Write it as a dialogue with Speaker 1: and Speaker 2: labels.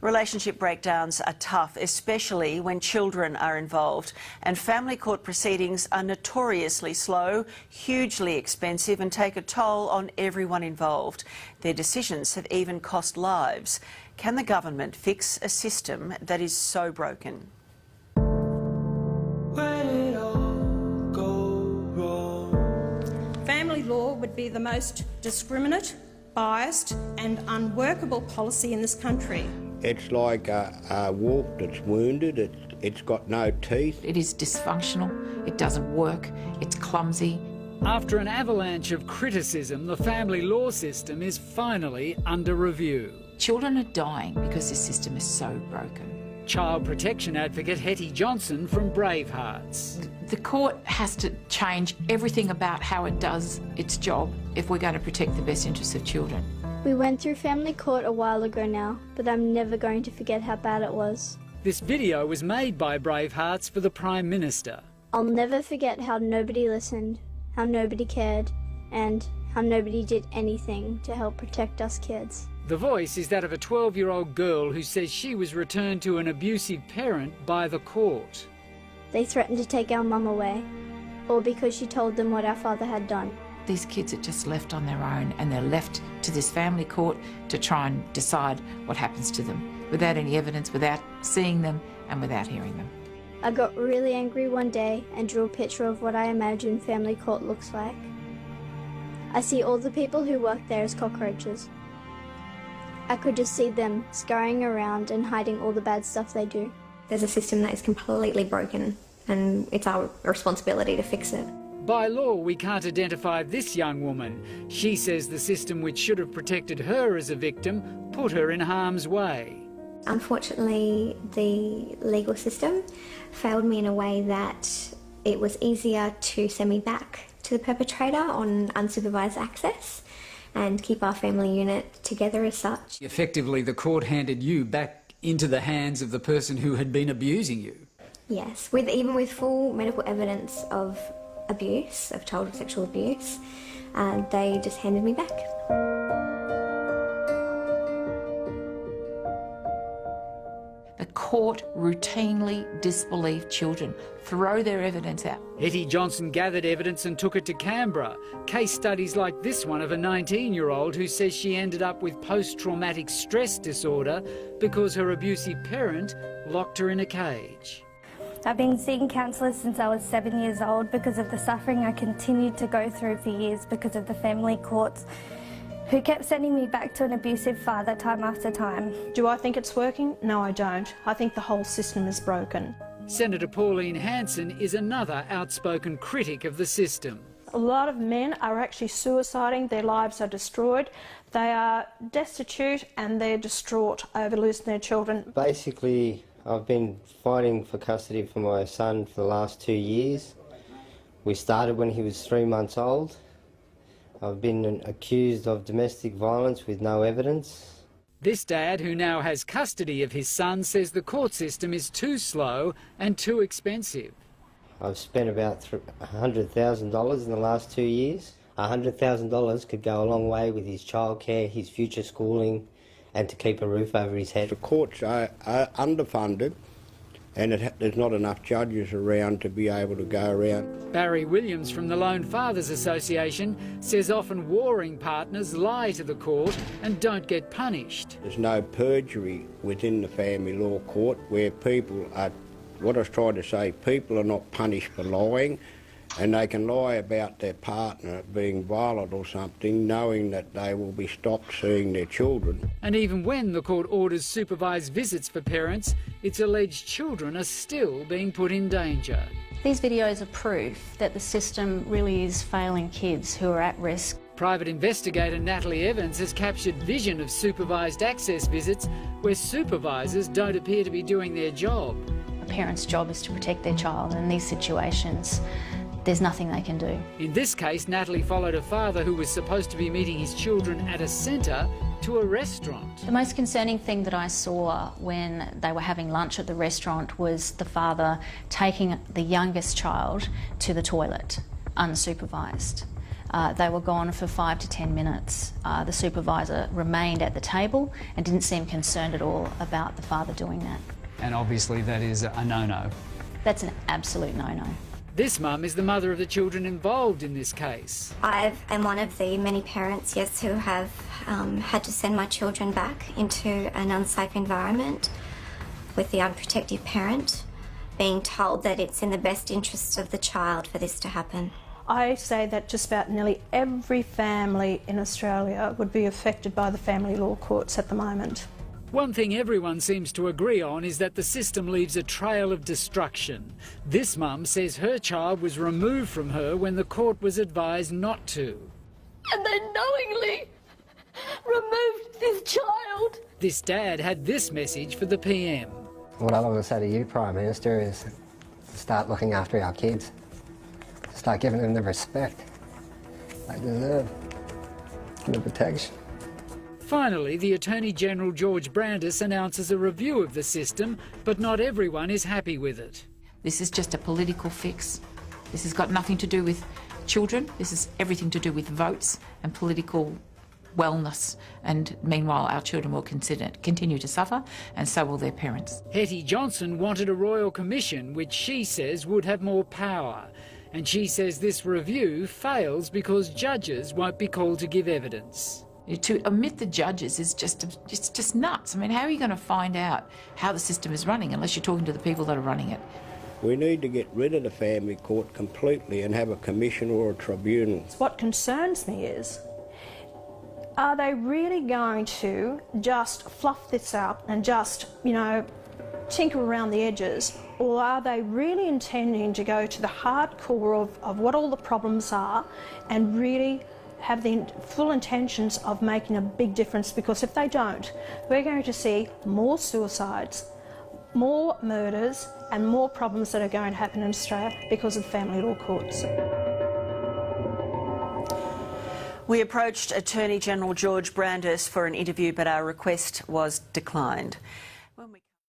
Speaker 1: Relationship breakdowns are tough, especially when children are involved, and family court proceedings are notoriously slow, hugely expensive and take a toll on everyone involved. Their decisions have even cost lives. Can the government fix a system that is so broken?
Speaker 2: Where did it all go wrong?
Speaker 3: Family law would be the most discriminate, biased and unworkable policy in this country.
Speaker 4: It's like a wolf that's wounded, it's got no teeth.
Speaker 5: It is dysfunctional, it doesn't work, it's clumsy.
Speaker 6: After an avalanche of criticism, the family law system is finally under review.
Speaker 5: Children are dying because this system is so broken.
Speaker 6: Child protection advocate Hetty Johnson from Bravehearts.
Speaker 5: The court has to change everything about how it does its job if we're going to protect the best interests of children.
Speaker 7: We went through family court a while ago now, but I'm never going to forget how bad it was.
Speaker 6: This video was made by Bravehearts for the Prime Minister.
Speaker 7: I'll never forget how nobody listened, how nobody cared, and how nobody did anything to help protect us kids.
Speaker 6: The voice is that of a 12-year-old girl who says she was returned to an abusive parent by the court.
Speaker 7: They threatened to take our mum away, all because she told them what our father had done.
Speaker 5: These kids are just left on their own and they're left to this family court to try and decide what happens to them without any evidence, without seeing them and without hearing them.
Speaker 7: I got really angry one day and drew a picture of what I imagine family court looks like. I see all the people who work there as cockroaches. I could just see them scurrying around and hiding all the bad stuff they do.
Speaker 8: There's a system that is completely broken and it's our responsibility to fix it.
Speaker 6: By law, we can't identify this young woman. She says the system which should have protected her as a victim put her in harm's way.
Speaker 8: Unfortunately, the legal system failed me in a way that it was easier to send me back to the perpetrator on unsupervised access and keep our family unit together as such.
Speaker 9: Effectively, the court handed you back into the hands of the person who had been abusing you.
Speaker 8: Yes, even with full medical evidence of abuse, of child sexual abuse, they just handed me back.
Speaker 5: The court routinely disbelieve children, throw their evidence out.
Speaker 6: Hetty Johnson gathered evidence and took it to Canberra. Case studies like this one of a 19-year-old who says she ended up with post-traumatic stress disorder because her abusive parent locked her in a cage.
Speaker 10: I've been seeing counsellors since I was 7 years old because of the suffering I continued to go through for years because of the family courts, who kept sending me back to an abusive father time after time.
Speaker 3: Do I think it's working? No, I don't. I think the whole system is broken.
Speaker 6: Senator Pauline Hanson is another outspoken critic of the system.
Speaker 3: A lot of men are actually suiciding, their lives are destroyed, they are destitute and they're distraught over losing their children.
Speaker 11: Basically, I've been fighting for custody for my son for the last 2 years. We started when he was 3 months old. I've been accused of domestic violence with no evidence.
Speaker 6: This dad, who now has custody of his son, says the court system is too slow and too expensive.
Speaker 11: I've spent about $100,000 in the last 2 years. $100,000 could go a long way with his childcare, his future schooling, and to keep a roof over his head.
Speaker 4: The courts are underfunded and there's not enough judges around to be able to go around.
Speaker 6: Barry Williams from the Lone Fathers Association says often warring partners lie to the court and don't get punished.
Speaker 4: There's no perjury within the family law court where people are, what I was trying to say, people are not punished for lying, and they can lie about their partner being violent or something, knowing that they will be stopped seeing their children.
Speaker 6: And even when the court orders supervised visits for parents, it's alleged children are still being put in danger.
Speaker 12: These videos are proof that the system really is failing kids who are at risk.
Speaker 6: Private investigator Natalie Evans has captured vision of supervised access visits where supervisors don't appear to be doing their job.
Speaker 12: A parent's job is to protect their child, and in these situations there's nothing they can do.
Speaker 6: In this case, Natalie followed a father who was supposed to be meeting his children at a centre to a restaurant.
Speaker 12: The most concerning thing that I saw when they were having lunch at the restaurant was the father taking the youngest child to the toilet, unsupervised. They were gone for 5 to 10 minutes. The supervisor remained at the table and didn't seem concerned at all about the father doing that.
Speaker 6: And obviously that is a no-no.
Speaker 12: That's an absolute no-no.
Speaker 6: This mum is the mother of the children involved in this case.
Speaker 8: I am one of the many parents, yes, who have had to send my children back into an unsafe environment with the unprotected parent, being told that it's in the best interests of the child for this to happen.
Speaker 3: I say that just about nearly every family in Australia would be affected by the family law courts at the moment.
Speaker 6: One thing everyone seems to agree on is that the system leaves a trail of destruction. This mum says her child was removed from her when the court was advised not to.
Speaker 13: And they knowingly removed this child.
Speaker 6: This dad had this message for the PM.
Speaker 14: What I want to say to you, Prime Minister, is start looking after our kids. Start giving them the respect they deserve and the protection.
Speaker 6: Finally, the Attorney-General George Brandis announces a review of the system, but not everyone is happy with it.
Speaker 5: This is just a political fix. This has got nothing to do with children. This is everything to do with votes and political wellness. And meanwhile, our children will continue to suffer, and so will their parents.
Speaker 6: Hetty Johnson wanted a royal commission, which she says would have more power. And she says this review fails because judges won't be called to give evidence.
Speaker 5: To omit the judges is just nuts. I mean, how are you going to find out how the system is running unless you're talking to the people that are running it?
Speaker 4: We need to get rid of the family court completely and have a commission or a tribunal.
Speaker 3: What concerns me is, are they really going to just fluff this up and just, tinker around the edges, or are they really intending to go to the hardcore of what all the problems are and really have the full intentions of making a big difference? Because if they don't, we're going to see more suicides, more murders and more problems that are going to happen in Australia because of family law courts.
Speaker 1: We approached Attorney-General George Brandis for an interview, but our request was declined.